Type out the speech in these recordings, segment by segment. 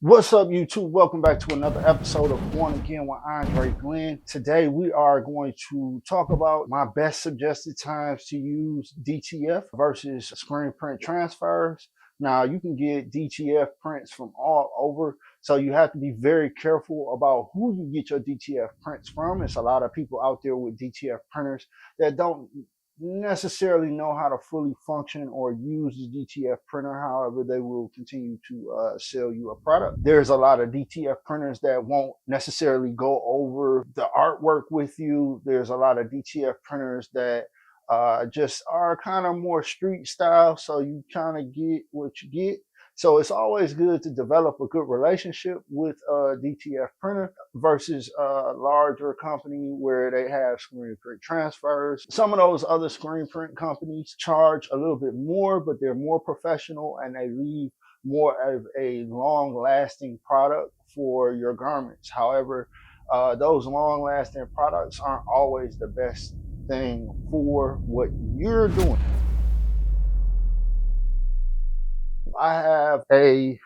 What's up, YouTube? Welcome back to another episode of Born Again with Andre Glenn. Today we are going to talk about my best suggested times to use DTF versus screen print transfers. Now, you can get DTF prints from all over, so you have to be very careful about who you get your DTF prints from. It's a lot of people out there with DTF printers that don't necessarily know how to fully function or use the DTF printer. However, they will continue to sell you a product. There's a lot of DTF printers that won't necessarily go over the artwork with you. There's a lot of DTF printers that just are kind of more street style, so you kind of get what you get. So it's always good to develop a good relationship with a DTF printer versus a larger company where they have screen print transfers. Some of those other screen print companies charge a little bit more, but they're more professional and they leave more of a long-lasting product for your garments. However, those long-lasting products aren't always the best thing for what you're doing. I have a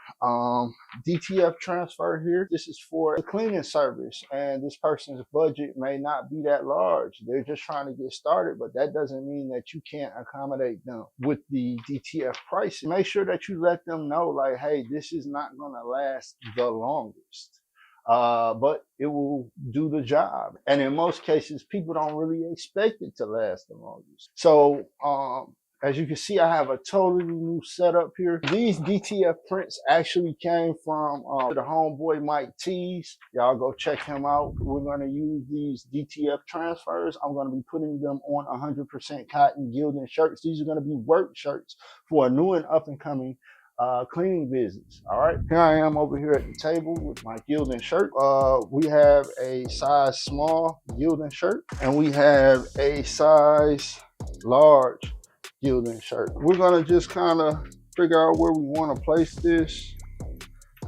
DTF transfer here. This is for a cleaning service, and this person's budget may not be that large. They're just trying to get started, but that doesn't mean that you can't accommodate them with the DTF pricing. Make sure that you let them know, like, hey, this is not going to last the longest. But it will do the job. And in most cases, people don't really expect it to last the longest. So, as you can see, I have a totally new setup here. These DTF prints actually came from the homeboy Mike T's. Y'all go check him out. We're going to use these DTF transfers. I'm going to be putting them on 100% cotton Gildan shirts. These are going to be work shirts for a new and up and coming cleaning business. All right, here I am over here at the table with my Gildan shirt. We have a size small Gildan shirt, and we have a size large Gildan shirt. We're gonna just kind of figure out where we want to place this.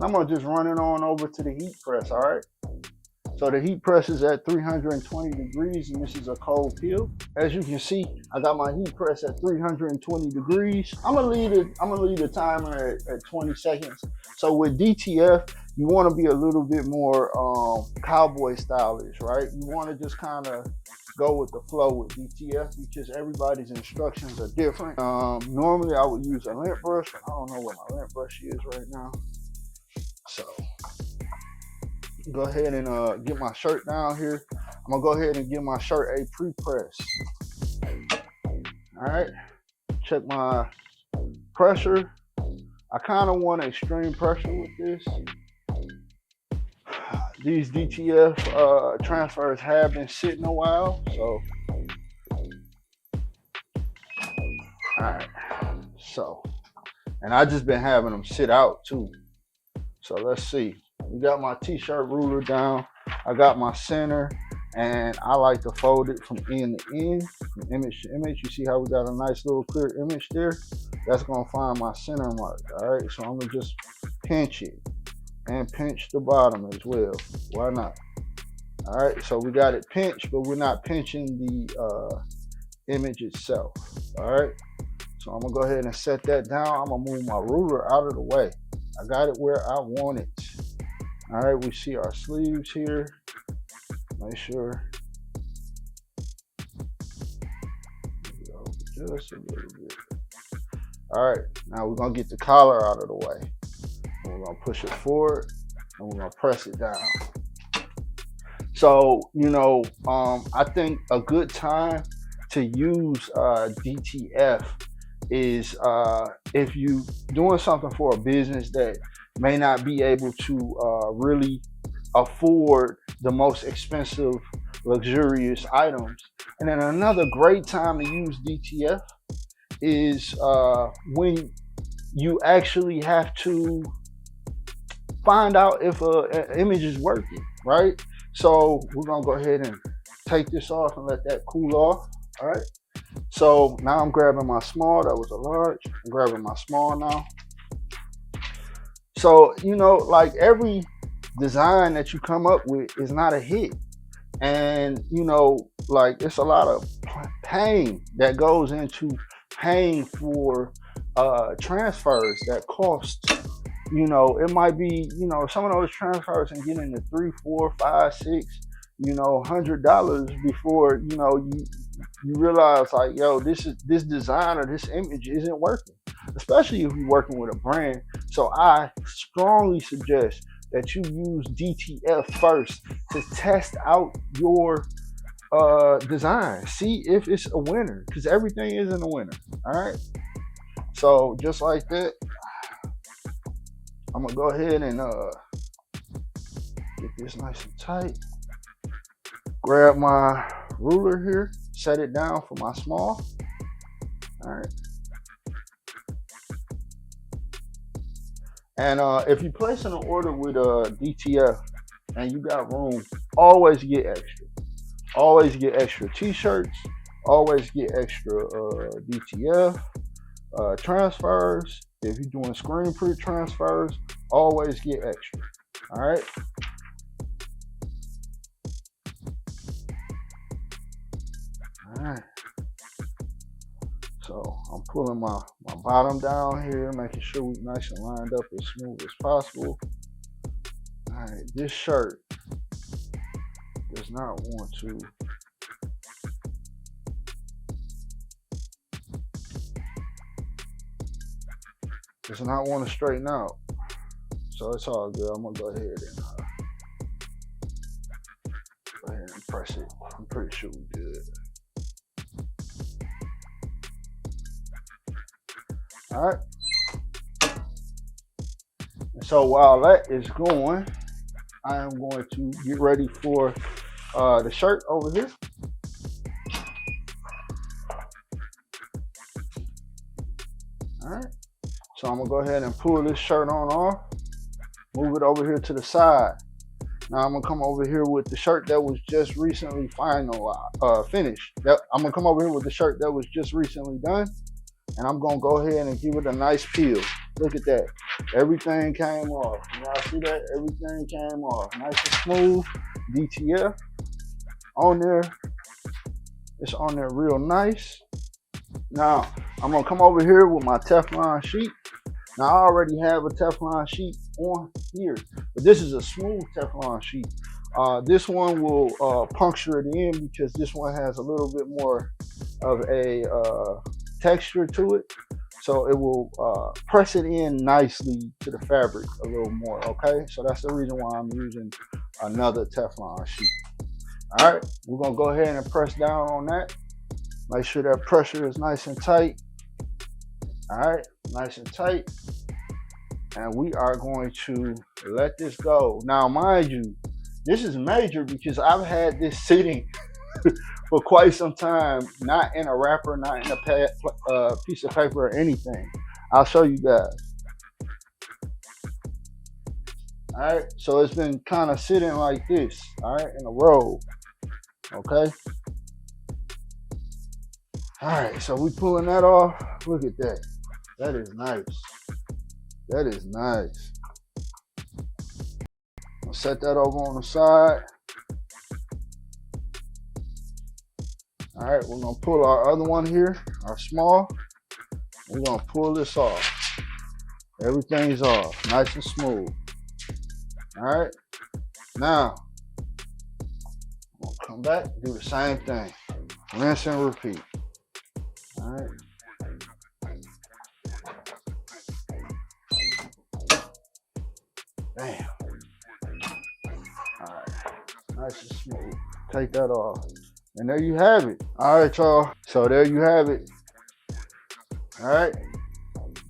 I'm gonna just run it on over to the heat press. All right, so the heat press is at 320 degrees, and this is a cold peel. As you can see, I got my heat press at 320 degrees. I'm gonna leave the timer at 20 seconds. So with DTF, you want to be a little bit more cowboy stylish, right? You want to just kind of go with the flow with DTF because everybody's instructions are different. Normally I would use a lint brush, but I don't know what my lint brush is right now. So go ahead and get my shirt down here. I'm gonna go ahead and give my shirt a pre-press. All right, check my pressure. I kind of want extreme pressure with this. These DTF transfers have been sitting a while, so all right. So, and I just been having them sit out too. So let's see. We got my t-shirt ruler down. I got my center, and I like to fold it from end to end, from image to image. You see how we got a nice little clear image there? That's gonna find my center mark. All right, so I'm gonna just pinch it and pinch the bottom as well. Why not? All right, so we got it pinched, but we're not pinching the image itself. All right, so I'm gonna go ahead and set that down. I'm gonna move my ruler out of the way. I got it where I want it. All right, we see our sleeves here. Make sure. Just a little bit. All right, now we're gonna get the collar out of the way. And we're gonna push it forward and we're gonna press it down. So, you know, I think a good time to use DTF is if you doing something for a business that may not be able to really afford the most expensive, luxurious items. And then another great time to use DTF is when you actually have to find out if an image is working, right? So we're gonna go ahead and take this off and let that cool off. All right, so now I'm grabbing my small. That was a large. I'm grabbing my small now. So, you know, like every design that you come up with is not a hit. And, you know, like it's a lot of pain that goes into paying for transfers that cost You know, it might be, you know, some of those transfers and getting into 3, 4, 5, 6, you know, $100 before, you know, you realize like, yo, this design or this image isn't working, especially if you're working with a brand. So I strongly suggest that you use DTF first to test out your design. See if it's a winner, because everything isn't a winner. All right. So just like that, I'm gonna go ahead and get this nice and tight. Grab my ruler here, set it down for my small. All right. And if you place an order with DTF and you got room, always get extra. Always get extra t-shirts. Always get extra DTF transfers. If you're doing screen print transfers, always get extra. All right. All right. So I'm pulling my bottom down here, making sure we nice and lined up as smooth as possible. All right. This shirt does not want to. Does not want to straighten out, so it's all good. I'm gonna go ahead and press it. I'm pretty sure we good. All right. And so while that is going, I am going to get ready for the shirt over here. All right. So I'm gonna go ahead and pull this shirt on off, move it over here to the side. Now I'm gonna come over here with the shirt that was just recently finished. I'm gonna come over here with the shirt that was just recently done, and I'm gonna go ahead and give it a nice peel. Look at that. Everything came off. Y'all see that? Everything came off. Nice and smooth. DTF on there. It's on there real nice. Now I'm gonna come over here with my Teflon sheet. Now I already have a Teflon sheet on here, but this is a smooth Teflon sheet. This one will puncture it in because this one has a little bit more of a texture to it. So it will press it in nicely to the fabric a little more, okay? So that's the reason why I'm using another Teflon sheet. All right, we're gonna go ahead and press down on that. Make sure that pressure is nice and tight. All right, nice and tight. And we are going to let this go. Now, mind you, this is major because I've had this sitting for quite some time, not in a wrapper, not in a piece of paper or anything. I'll show you guys. All right, so it's been kind of sitting like this, all right, in a row, okay? All right, so we pulling that off. Look at that. That is nice. That is nice. I'll set that over on the side. All right, we're gonna pull our other one here, our small. We're gonna pull this off. Everything's off, nice and smooth. All right, now, I'm gonna come back, do the same thing. Rinse and repeat. All right. Bam. All right, nice and smooth. Take that off. And there you have it. All right, y'all. So there you have it. All right.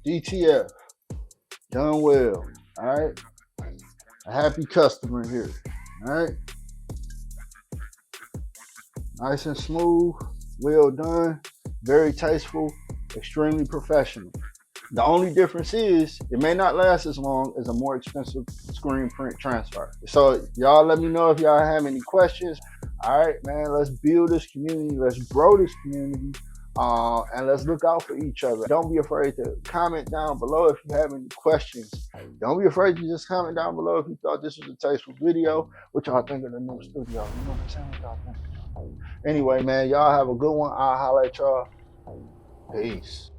DTF. Done well. All right. A happy customer here. All right. Nice and smooth. Well done. Very tasteful. Extremely professional. The only difference is it may not last as long as a more expensive screen print transfer. So y'all let me know if y'all have any questions. All right, man, let's build this community. Let's grow this community. And let's look out for each other. Don't be afraid to comment down below if you have any questions. Don't be afraid to just comment down below if you thought this was a tasteful video. What y'all think of the new studio? You know what I'm saying? What y'all think? Anyway, man, y'all have a good one. I'll holler at y'all. Peace.